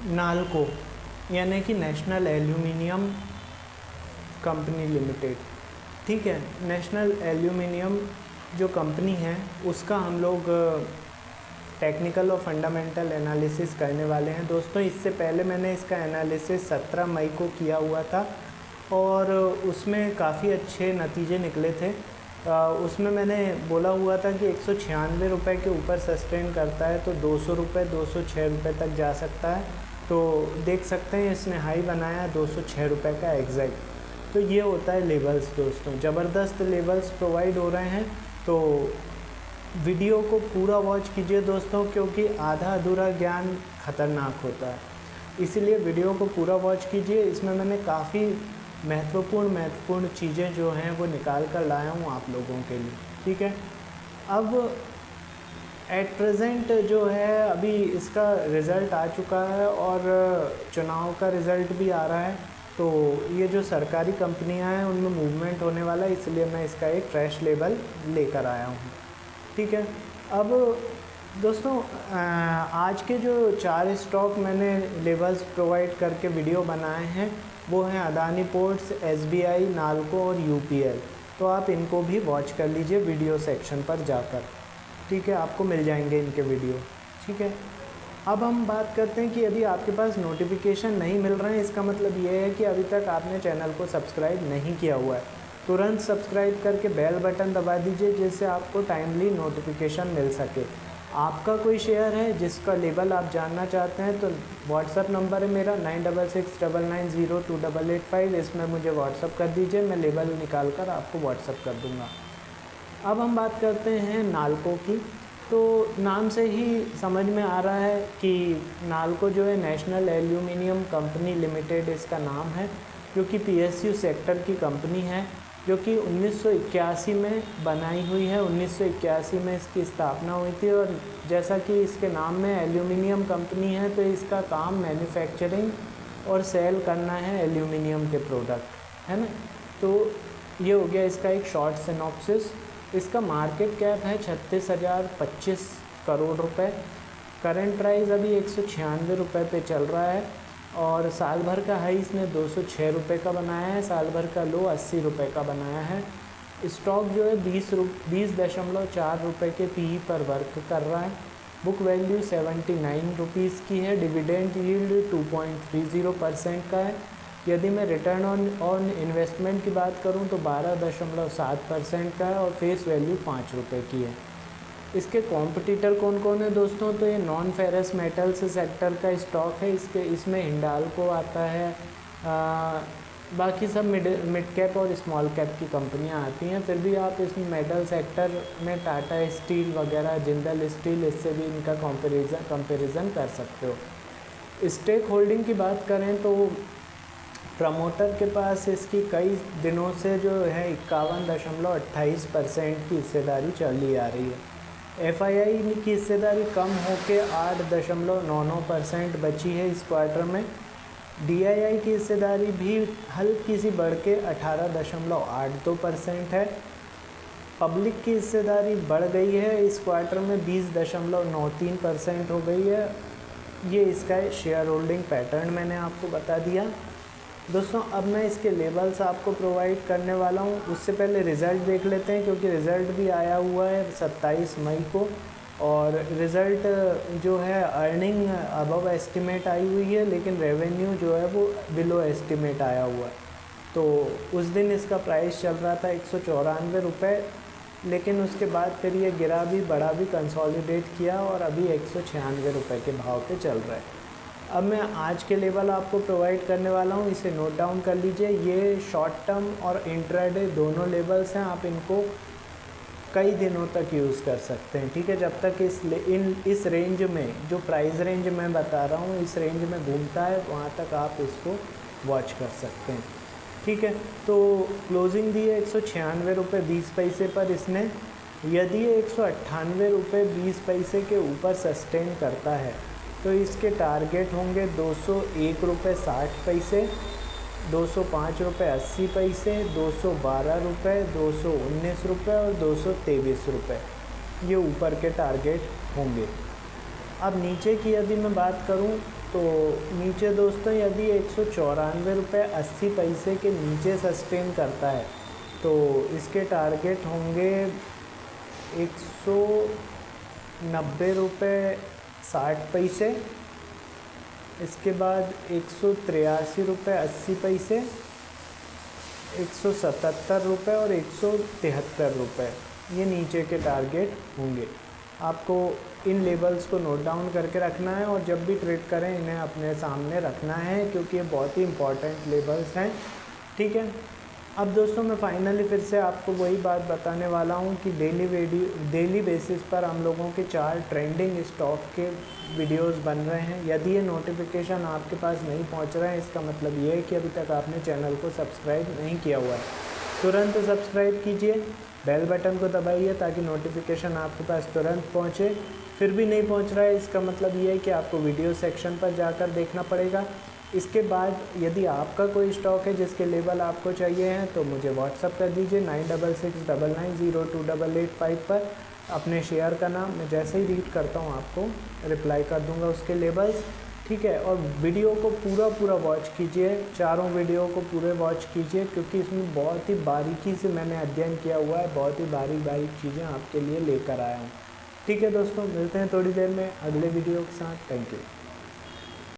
नालको यानी कि national aluminium company limited, ठीक है। नेशनल एल्यूमिनियम जो कंपनी है उसका हम लोग टेक्निकल और फंडामेंटल एनालिसिस करने वाले हैं दोस्तों। इससे पहले मैंने इसका एनालिसिस 17 मई को किया हुआ था और उसमें काफ़ी अच्छे नतीजे निकले थे। उसमें मैंने बोला हुआ था कि 196 रुपये के ऊपर सस्टेन करता है तो 200 रुपये 206 रुपये तक जा सकता है। तो देख सकते हैं इसने हाई बनाया 206 रुपये का एग्जैक्ट। तो ये होता है लेवल्स दोस्तों, ज़बरदस्त लेवल्स प्रोवाइड हो रहे हैं। तो वीडियो को पूरा वॉच कीजिए दोस्तों, क्योंकि आधा अधूरा ज्ञान खतरनाक होता है, इसीलिए वीडियो को पूरा वॉच कीजिए। इसमें मैंने काफ़ी महत्वपूर्ण चीज़ें जो हैं वो निकाल कर लाया हूँ आप लोगों के लिए, ठीक है। अब एट प्रेजेंट जो है अभी इसका रिज़ल्ट आ चुका है और चुनाव का रिज़ल्ट भी आ रहा है। तो ये जो सरकारी कंपनियां हैं उनमें मूवमेंट होने वाला है, इसलिए मैं इसका एक फ्रेश लेबल लेकर आया हूँ, ठीक है। अब दोस्तों आज के जो 4 स्टॉक मैंने लेबल्स प्रोवाइड करके वीडियो बनाए हैं वो हैं अदानी पोर्ट्स, SBI, नालको और UPL। तो आप इनको भी वॉच कर लीजिए वीडियो सेक्शन पर जाकर, ठीक है, आपको मिल जाएंगे इनके वीडियो, ठीक है। अब हम बात करते हैं कि यदि आपके पास नोटिफिकेशन नहीं मिल रहे हैं, इसका मतलब ये है कि अभी तक आपने चैनल को सब्सक्राइब नहीं किया हुआ है। तुरंत सब्सक्राइब करके बेल बटन दबा दीजिए जिससे आपको टाइमली नोटिफिकेशन मिल सके। आपका कोई शेयर है जिसका लेबल आप जानना चाहते हैं तो व्हाट्सअप नंबर है मेरा 9669902885, इसमें मुझे व्हाट्सअप कर दीजिए, मैं लेबल निकाल कर आपको व्हाट्सअप कर दूँगा। अब हम बात करते हैं नालको की। तो नाम से ही समझ में आ रहा है कि नालको जो है नेशनल एल्यूमिनियम कंपनी लिमिटेड इसका नाम है, जो कि PSU सेक्टर की कंपनी है, जो कि 1981 में बनाई हुई है। 1981 में इसकी स्थापना हुई थी और जैसा कि इसके नाम में एल्यूमिनियम कंपनी है तो इसका काम मैन्युफैक्चरिंग और सेल करना है एल्यूमिनियम के प्रोडक्ट, है ना। तो ये हो गया इसका एक शॉर्ट सिनॉप्सिस। इसका मार्केट कैप है 36,025 करोड़ रुपए। करंट प्राइस अभी 196 रुपये पे चल रहा है और साल भर का हाई इसने 206 रुपये का बनाया है, साल भर का लो 80 रुपये का बनाया है। स्टॉक जो है 20.4 रुपये के PE पर वर्क कर रहा है। बुक वैल्यू 79 रुपीज़ की है। डिविडेंड यील्ड 2.30% का है। यदि मैं रिटर्न ऑन इन्वेस्टमेंट की बात करूं तो 12.7% का है और फेस वैल्यू 5 रुपये की है। इसके कॉम्पिटिटर कौन कौन है दोस्तों, तो ये नॉन फेरस मेटल्स सेक्टर का स्टॉक है। इसमें हिंडाल्को आता है, बाकी सब मिड कैप और स्मॉल कैप की कंपनियां आती हैं। फिर भी आप इस मेटल सेक्टर में टाटा स्टील वगैरह, जिंदल स्टील, इससे भी इनका कंपेरिजन कर सकते हो। स्टेक होल्डिंग की बात करें तो प्रमोटर के पास इसकी कई दिनों से जो है 51.28% की हिस्सेदारी चली आ रही है। FII की हिस्सेदारी कम होकर 8.99% बची है इस क्वार्टर में। DII की हिस्सेदारी भी हल्की सी बढ़ के 18.82% है। पब्लिक की हिस्सेदारी बढ़ गई है इस क्वार्टर में, 20.93% हो गई है। ये इसका शेयर होल्डिंग पैटर्न मैंने आपको बता दिया दोस्तों। अब मैं इसके लेबल्स आपको प्रोवाइड करने वाला हूँ, उससे पहले रिज़ल्ट देख लेते हैं क्योंकि रिज़ल्ट भी आया हुआ है 27 मई को और रिज़ल्ट जो है अर्निंग अबव एस्टिमेट आई हुई है, लेकिन रेवेन्यू जो है वो बिलो एस्टिमेट आया हुआ है। तो उस दिन इसका प्राइस चल रहा था 194 रुपये, लेकिन उसके बाद फिर ये गिरा भी, बढ़ा भी, कंसोलिडेट किया और अभी 196 रुपये के भाव पे चल रहा है। अब मैं आज के लेवल आपको प्रोवाइड करने वाला हूँ, इसे नोट डाउन कर लीजिए। ये शॉर्ट टर्म और इंट्राडे दोनों लेवल्स हैं, आप इनको कई दिनों तक यूज़ कर सकते हैं, ठीक है। जब तक इस रेंज में, जो प्राइस रेंज मैं बता रहा हूँ, इस रेंज में घूमता है वहाँ तक आप इसको वॉच कर सकते हैं, ठीक है। तो क्लोजिंग दी है 196 रुपये 20 पैसे पर इसने। यदि ये 198 रुपये 20 पैसे के ऊपर सस्टेन करता है तो इसके टारगेट होंगे 201 रुपये 60 पैसे, 205 रुपये 80 पैसे, 212 रुपये, 219 रुपये और 223 रुपये, ये ऊपर के टारगेट होंगे। अब नीचे की यदि मैं बात करूं तो नीचे दोस्तों यदि 194 रुपये 80 पैसे के नीचे सस्टेन करता है तो इसके टारगेट होंगे 190 रुपये 60 पैसे, इसके बाद 183 रुपये 80 पैसे, 177 रुपये और 173 रुपये, ये नीचे के टारगेट होंगे। आपको इन लेबल्स को नोट डाउन करके रखना है और जब भी ट्रेड करें इन्हें अपने सामने रखना है, क्योंकि ये बहुत ही इंपॉर्टेंट लेबल्स हैं, ठीक है। अब दोस्तों मैं फाइनली फिर से आपको वही बात बताने वाला हूँ कि डेली बेसिस पर हम लोगों के 4 ट्रेंडिंग स्टॉक के वीडियोस बन रहे हैं। यदि ये नोटिफिकेशन आपके पास नहीं पहुँच रहा है, इसका मतलब ये है कि अभी तक आपने चैनल को सब्सक्राइब नहीं किया हुआ है। तुरंत सब्सक्राइब कीजिए, बेल बटन को दबाइए ताकि नोटिफिकेशन आपके पास तुरंत पहुँचे। फिर भी नहीं पहुँच रहा है, इसका मतलब ये है कि आपको वीडियो सेक्शन पर जाकर देखना पड़ेगा। इसके बाद यदि आपका कोई स्टॉक है जिसके लेवल आपको चाहिए हैं तो मुझे व्हाट्सअप कर दीजिए 9669902885 पर अपने शेयर का नाम। मैं जैसे ही रीड करता हूँ आपको रिप्लाई कर दूँगा उसके लेवल्स, ठीक है। और वीडियो को पूरा वॉच कीजिए, चारों वीडियो को पूरे वॉच कीजिए, क्योंकि इसमें बहुत ही बारीकी से मैंने अध्ययन किया हुआ है, बहुत ही बारीक चीज़ें आपके लिए लेकर आया हूँ, ठीक है दोस्तों। मिलते हैं थोड़ी देर में अगले वीडियो के साथ। Thank you.